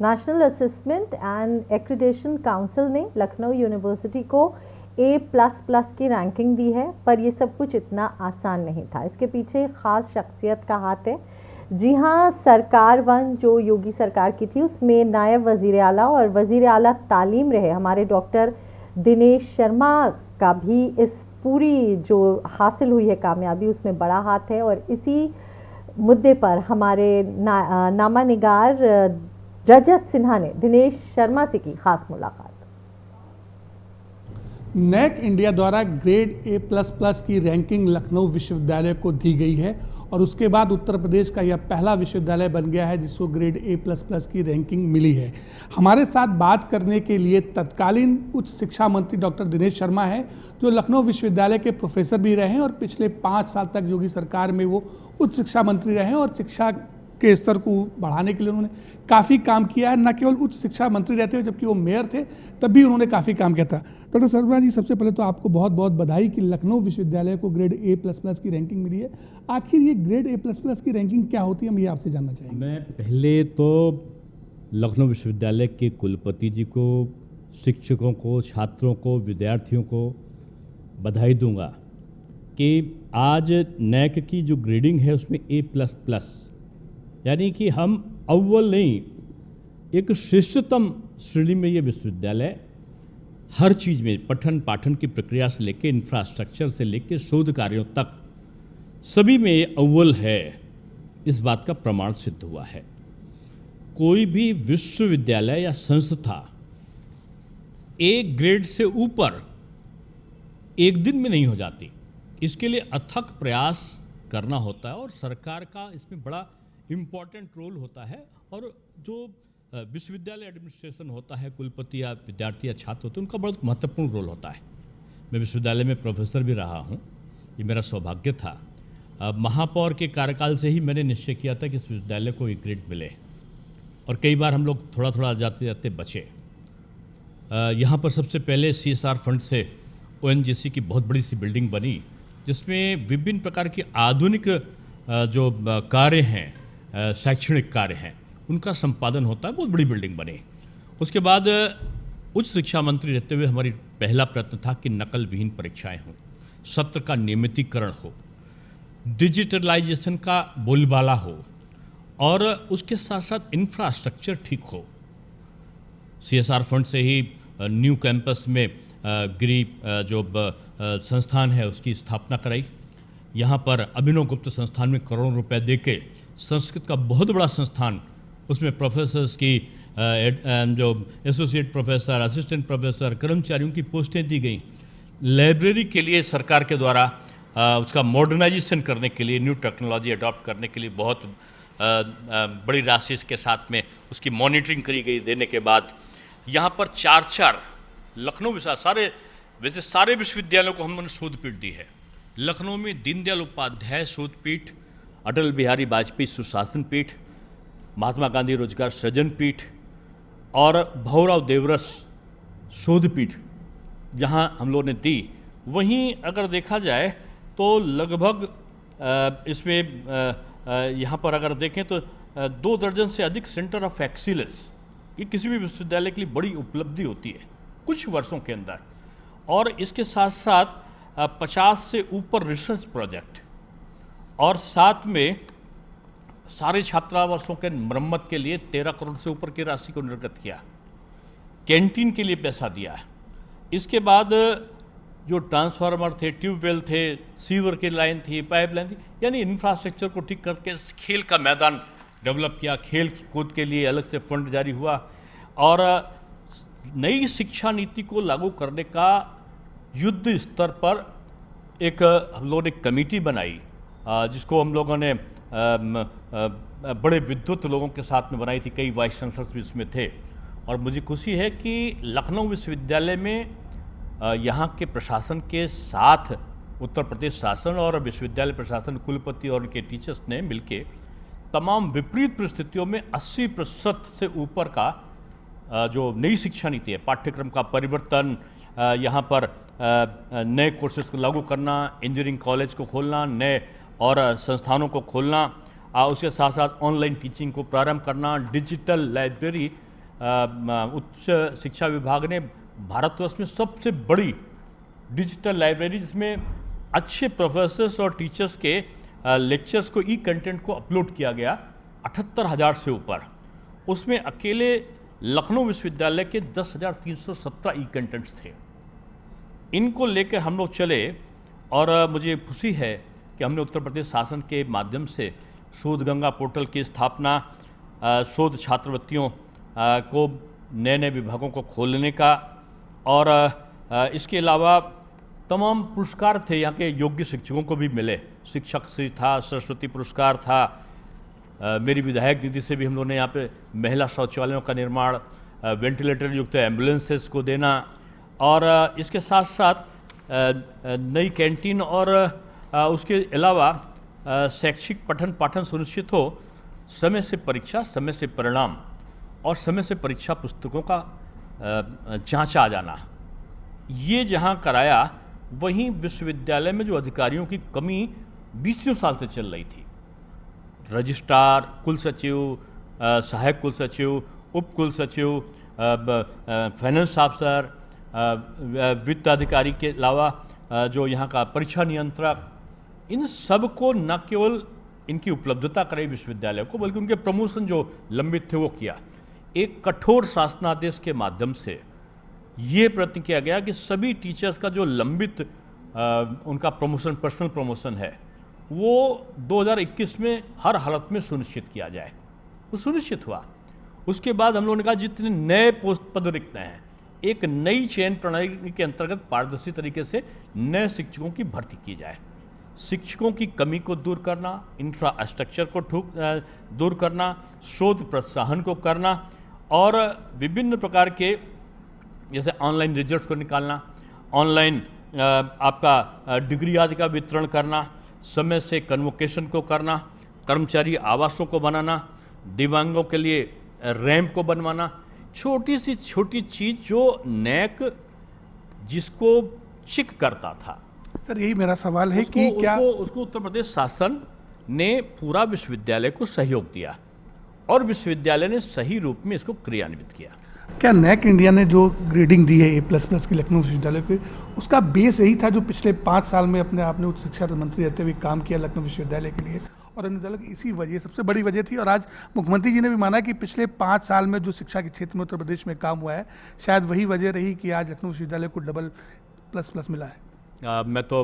National assessment and accreditation council ने Lucknow university को A++ की रैंकिंग दी है, पर ये सब कुछ इतना आसान नहीं था। इसके पीछे ख़ास शख्सियत का हाथ है। जी हाँ, सरकार वन जो योगी सरकार की थी उसमें नायब वज़ीर आला और वज़ीर आला तालीम रहे हमारे डॉक्टर दिनेश शर्मा का भी इस पूरी जो हासिल हुई है कामयाबी उसमें बड़ा हाथ है। और इसी मुद्दे पर हमारे नामा निगार रजत सिन्हा ने दिनेश शर्मा से की खास मुलाकात। नैक इंडिया द्वारा ग्रेड A++ की रैंकिंग लखनऊ विश्वविद्यालय को दी गई है और उसके बाद उत्तर प्रदेश का यह पहला विश्वविद्यालय बन गया है जिसको ग्रेड A++ की रैंकिंग मिली है। हमारे साथ बात करने के लिए तत्कालीन उच्च शिक्षा मंत्री डॉक्टर दिनेश शर्मा हैं, जो लखनऊ विश्वविद्यालय के प्रोफेसर भी रहे हैं और पिछले 5 साल तक योगी सरकार में वो उच्च शिक्षा मंत्री रहे हैं और शिक्षा के स्तर को बढ़ाने के लिए उन्होंने काफ़ी काम किया है। न केवल उच्च शिक्षा मंत्री रहते हुए, जबकि वो मेयर थे तब भी उन्होंने काफ़ी काम किया था। डॉक्टर शर्मा जी, सबसे पहले तो आपको बहुत बहुत बधाई कि लखनऊ विश्वविद्यालय को ग्रेड A++ की रैंकिंग मिली है। आखिर ये ग्रेड A++ की रैंकिंग क्या होती है, हम ये आपसे जानना चाहेंगे। मैं पहले तो लखनऊ विश्वविद्यालय के कुलपति जी को, शिक्षकों को, छात्रों को, विद्यार्थियों को बधाई दूंगा कि आज नैक की जो ग्रेडिंग है उसमें A++, यानी कि हम अव्वल नहीं, एक श्रेष्ठतम श्रेणी में ये विश्वविद्यालय हर चीज़ में, पठन पाठन की प्रक्रिया से लेकर इंफ्रास्ट्रक्चर से लेकर शोध कार्यों तक सभी में अव्वल है। इस बात का प्रमाण सिद्ध हुआ है। कोई भी विश्वविद्यालय या संस्था एक ग्रेड से ऊपर एक दिन में नहीं हो जाती। इसके लिए अथक प्रयास करना होता है और सरकार का इसमें बड़ा इम्पॉर्टेंट रोल होता है। और जो विश्वविद्यालय एडमिनिस्ट्रेशन होता है, कुलपति या विद्यार्थी या छात्र होते हैं, उनका बहुत महत्वपूर्ण रोल होता है। मैं विश्वविद्यालय में प्रोफेसर भी रहा हूँ, ये मेरा सौभाग्य था। महापौर के कार्यकाल से ही मैंने निश्चय किया था कि इस विश्वविद्यालय को एक ग्रेड मिले और कई बार हम लोग थोड़ा थोड़ा जाते जाते बचे। यहाँ पर सबसे पहले CSR फंड से ONGC की बहुत बड़ी सी बिल्डिंग बनी जिसमें विभिन्न प्रकार के आधुनिक जो कार्य हैं, शैक्षणिक कार्य हैं, उनका संपादन होता है। बहुत बड़ी बिल्डिंग बनी। उसके बाद उच्च शिक्षा मंत्री रहते हुए हमारी पहला प्रयत्न था कि नकल विहीन परीक्षाएं हों, सत्र का नियमितीकरण हो, डिजिटलाइजेशन का बोलबाला हो और उसके साथ साथ इंफ्रास्ट्रक्चर ठीक हो। CSR फंड से ही न्यू कैंपस में गिरी जो संस्थान है उसकी स्थापना कराई। यहाँ पर अभिनव गुप्त संस्थान में करोड़ों रुपए देके संस्कृत का बहुत बड़ा संस्थान, उसमें प्रोफेसर्स की जो एसोसिएट प्रोफेसर, असिस्टेंट प्रोफेसर, कर्मचारियों की पोस्टें दी गई। लाइब्रेरी के लिए सरकार के द्वारा उसका मॉडर्नाइजेशन करने के लिए, न्यू टेक्नोलॉजी अडॉप्ट करने के लिए बहुत बड़ी राशि के साथ में उसकी मॉनिटरिंग करी गई। देने के बाद यहाँ पर 4 लखनऊ सारे विश्वविद्यालयों को हमने शोध पीठ दी है। लखनऊ में दीनदयाल उपाध्याय शोध पीठ, अटल बिहारी वाजपेयी सुशासन पीठ, महात्मा गांधी रोजगार सृजन पीठ और भौराव देवरस शोध पीठ जहाँ हम लोगों ने दी। वहीं अगर देखा जाए तो लगभग इसमें यहाँ पर अगर देखें तो 2 दर्जन से अधिक सेंटर ऑफ एक्सीलेंस, ये किसी भी विश्वविद्यालय के लिए बड़ी उपलब्धि होती है कुछ वर्षों के अंदर। और इसके साथ साथ 50 से ऊपर रिसर्च प्रोजेक्ट और साथ में सारे छात्रावासों के मरम्मत के लिए 13 करोड़ से ऊपर की राशि को निर्गत किया। कैंटीन के लिए पैसा दिया। इसके बाद जो ट्रांसफार्मर थे, ट्यूबवेल थे, सीवर की लाइन थी, पाइपलाइन थी, यानी इंफ्रास्ट्रक्चर को ठीक करके खेल का मैदान डेवलप किया। खेल कूद के लिए अलग से फंड जारी हुआ और नई शिक्षा नीति को लागू करने का युद्ध स्तर पर एक हम लोगों ने कमेटी बनाई जिसको हम लोगों ने बड़े विद्वत लोगों के साथ में बनाई थी। कई वाइस चांसलर्स भी इसमें थे और मुझे खुशी है कि लखनऊ विश्वविद्यालय में यहाँ के प्रशासन के साथ उत्तर प्रदेश शासन और विश्वविद्यालय प्रशासन, कुलपति और उनके टीचर्स ने मिलके तमाम विपरीत परिस्थितियों में 80% से ऊपर का जो नई शिक्षा नीति है, पाठ्यक्रम का परिवर्तन, यहाँ पर नए कोर्सेज को लागू करना, इंजीनियरिंग कॉलेज को खोलना, नए और संस्थानों को खोलना, उसके साथ साथ ऑनलाइन टीचिंग को प्रारंभ करना, डिजिटल लाइब्रेरी उच्च शिक्षा विभाग ने भारतवर्ष में सबसे बड़ी डिजिटल लाइब्रेरी, जिसमें अच्छे प्रोफेसर्स और टीचर्स के लेक्चर्स को कंटेंट को अपलोड किया गया 78,000 से ऊपर। उसमें अकेले लखनऊ विश्वविद्यालय के 10,317 कंटेंट्स थे। इनको लेकर हम लोग चले और मुझे खुशी है कि हमने उत्तर प्रदेश शासन के माध्यम से शोध गंगा पोर्टल की स्थापना, शोध छात्रवृत्तियों को नए नए विभागों को खोलने का, और इसके अलावा तमाम पुरस्कार थे यहाँ के योग्य शिक्षकों को भी मिले। शिक्षक श्री था, सरस्वती पुरस्कार था, मेरी विधायक निधि से भी हम लोगों ने यहाँ पे महिला शौचालयों का निर्माण, वेंटिलेटर युक्त एम्बुलेंसेस को देना, और इसके साथ साथ नई कैंटीन और उसके अलावा शैक्षिक पठन पाठन सुनिश्चित हो, समय से परीक्षा, समय से परिणाम और समय से परीक्षा पुस्तकों का जांचा आ जाना, ये जहां कराया, वहीं विश्वविद्यालय में जो अधिकारियों की कमी 20 साल से चल रही थी, रजिस्ट्रार, कुल सचिव, सहायक कुल सचिव, उप कुल सचिव, फाइनेंस अफसर, वित्त अधिकारी के अलावा जो यहाँ का परीक्षा नियंत्रक, इन सब को न केवल इनकी उपलब्धता कराई विश्वविद्यालय को, बल्कि उनके प्रमोशन जो लंबित थे वो किया। एक कठोर शासनादेश के माध्यम से ये प्रयत्न किया गया कि सभी टीचर्स का जो लंबित उनका प्रमोशन, पर्सनल प्रमोशन है, वो 2021 में हर हालत में सुनिश्चित किया जाए। वो सुनिश्चित हुआ। उसके बाद हम लोगों ने कहा जितने नए पोस्ट पद रिक्त हैं, एक नई चयन प्रणाली के अंतर्गत पारदर्शी तरीके से नए शिक्षकों की भर्ती की जाए। शिक्षकों की कमी को दूर करना, इंफ्रास्ट्रक्चर को दूर करना, शोध प्रोत्साहन को करना, और विभिन्न प्रकार के जैसे ऑनलाइन रिजल्ट्स को निकालना, ऑनलाइन आपका डिग्री आदि का वितरण करना, समय से कन्वोकेशन को करना, कर्मचारी आवासों को बनाना, दिव्यांगों के लिए रैंप को बनवाना, छोटी सी छोटी चीज़ जो नैक जिसको चिक करता था। सर यही मेरा सवाल है कि क्या उसको उत्तर प्रदेश शासन ने पूरा विश्वविद्यालय को सहयोग दिया और विश्वविद्यालय ने सही रूप में इसको क्रियान्वित किया। क्या नैक इंडिया ने जो ग्रेडिंग दी है A++ की लखनऊ विश्वविद्यालय को, उसका बेस यही था जो पिछले 5 साल में अपने आपने उच्च शिक्षा मंत्री रहते हुए काम किया लखनऊ विश्वविद्यालय के लिए, और इसी वजह सबसे बड़ी वजह थी, और आज मुख्यमंत्री जी ने भी माना कि पिछले 5 साल में जो शिक्षा के क्षेत्र में उत्तर प्रदेश में काम हुआ है, शायद वही वजह रही कि आज लखनऊ विश्वविद्यालय को AA+ मिला है। मैं तो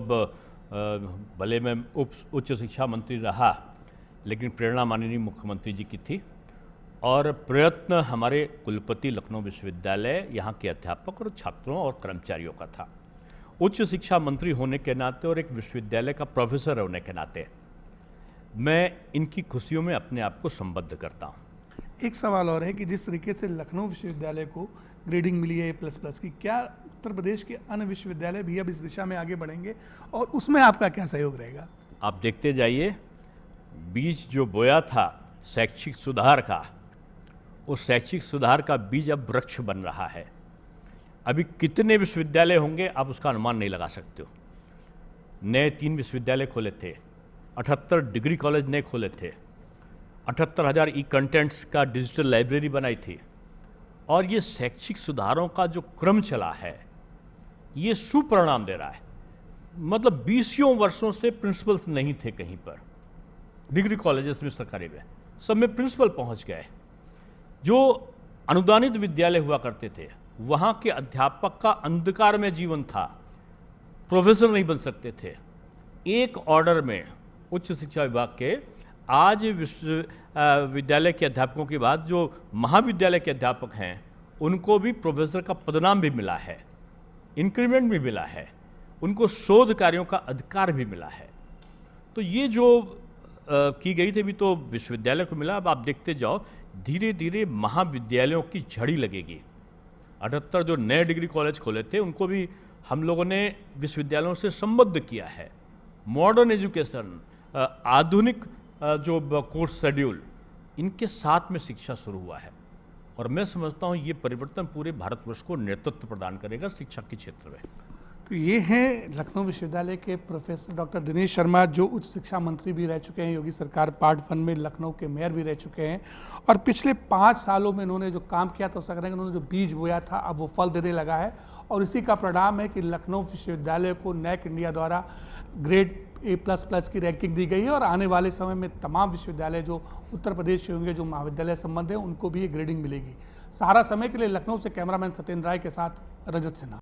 भले मैं उच्च शिक्षा मंत्री रहा, लेकिन प्रेरणा माननीय मुख्यमंत्री जी की थी, और प्रयत्न हमारे कुलपति लखनऊ विश्वविद्यालय, यहाँ के अध्यापक और छात्रों और कर्मचारियों का था। उच्च शिक्षा मंत्री होने के नाते और एक विश्वविद्यालय का प्रोफेसर होने के नाते मैं इनकी खुशियों में अपने आप को संबद्ध करता हूँ। एक सवाल और है कि जिस तरीके से लखनऊ विश्वविद्यालय को ग्रेडिंग मिली है A++ की, क्या उत्तर प्रदेश के अन्य विश्वविद्यालय भी अब इस दिशा में आगे बढ़ेंगे, और उसमें आपका क्या सहयोग रहेगा? आप देखते जाइए, बीज जो बोया था शैक्षिक सुधार का, उस शैक्षिक सुधार का बीज अब वृक्ष बन रहा है। अभी कितने विश्वविद्यालय होंगे आप उसका अनुमान नहीं लगा सकते हो। नए 3 विश्वविद्यालय खोले थे, 78 डिग्री कॉलेज नए खोले थे, 78,000 कंटेंट्स का डिजिटल लाइब्रेरी बनाई थी, और ये शैक्षिक सुधारों का जो क्रम चला है, ये सुपरिणाम दे रहा है। मतलब 20 वर्षों से प्रिंसिपल्स नहीं थे कहीं पर, डिग्री कॉलेजेस में सरकारी में, सब में प्रिंसिपल पहुंच गए। जो अनुदानित विद्यालय हुआ करते थे, वहाँ के अध्यापक का अंधकार में जीवन था, प्रोफेसर नहीं बन सकते थे। एक ऑर्डर में उच्च शिक्षा विभाग के आज विश्वविद्यालय के अध्यापकों के बाद जो महाविद्यालय के अध्यापक हैं, उनको भी प्रोफेसर का पदनाम भी मिला है, इंक्रीमेंट भी मिला है, उनको शोध कार्यों का अधिकार भी मिला है। तो ये जो की गई थी भी तो विश्वविद्यालय को मिला। अब आप देखते जाओ, धीरे धीरे महाविद्यालयों की झड़ी लगेगी। 78 जो नए डिग्री कॉलेज खोले थे, उनको भी हम लोगों ने विश्वविद्यालयों से संबद्ध किया है। मॉडर्न एजुकेशन, आधुनिक जो कोर्स शेड्यूल, इनके साथ में शिक्षा शुरू हुआ है, और मैं समझता हूँ ये परिवर्तन पूरे भारतवर्ष को नेतृत्व प्रदान करेगा शिक्षा के क्षेत्र में। तो ये हैं लखनऊ विश्वविद्यालय के प्रोफेसर डॉक्टर दिनेश शर्मा, जो उच्च शिक्षा मंत्री भी रह चुके हैं योगी सरकार पार्ट 1 में, लखनऊ के मेयर भी रह चुके हैं और पिछले 5 सालों में इन्होंने जो काम किया था उसका करेंगे, उन्होंने जो बीज बोया था अब वो फल देने लगा है और इसी का परिणाम है कि लखनऊ विश्वविद्यालय को नैक इंडिया द्वारा ग्रेड A++ की रैंकिंग दी गई है और आने वाले समय में तमाम विश्वविद्यालय जो उत्तर प्रदेश के होंगे, जो महाविद्यालय संबंध है, उनको भी ये ग्रेडिंग मिलेगी। सहारा समय के लिए लखनऊ से कैमरामैन सत्येंद्र राय के साथ रजत सिन्हा।